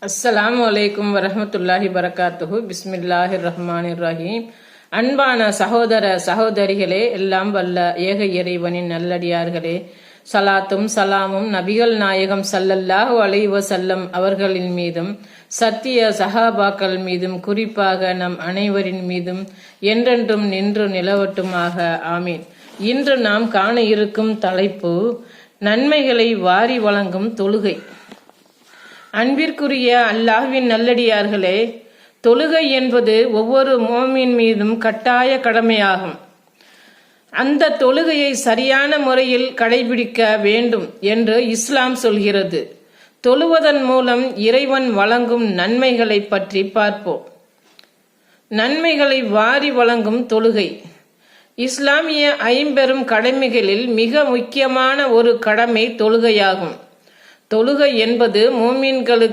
அஸ்ஸலாமு அலைக்கும் வரஹ்மத்துல்லாஹி வரகாத்துஹு. பிஸ்மில்லாஹிர் ரஹ்மானிர் ரஹீம். அன்பான சகோதர சகோதரிகளே, எல்லாம் வல்ல ஏக இறைவனின் நல்லடியார்களே, சலாத்தும் சலாமும் நபிகள் நாயகம் ஸல்லல்லாஹு அலைஹி வஸல்லம் அவர்களின் மீதும் சத்திய சஹாபாக்கள் மீதும் குறிப்பாக நம் அனைவரின் மீதும் என்றென்றும் நின்று நிலவட்டுமாக. ஆமீன். இன்று நாம் காண இருக்கும் தலைப்பு நன்மைகளை வாரி வழங்கும் தொழுகை. அன்பிற்குரிய அல்லாஹ்வின் நல்லடியார்களே, தொழுகை என்பது ஒவ்வொரு மோமின் மீதும் கட்டாய கடமையாகும். அந்த தொழுகையை சரியான முறையில் கடைபிடிக்க வேண்டும் என்று இஸ்லாம் சொல்கிறது. தொழுவதன் மூலம் இறைவன் வழங்கும் நன்மைகளை பற்றி பார்ப்போம். நன்மைகளை வாரி வழங்கும் தொழுகை இஸ்லாமிய ஐம்பெரும் கடமைகளில் மிக முக்கியமான ஒரு கடமை தொழுகையாகும். தொழுகை என்பது மூமின்களுக்கு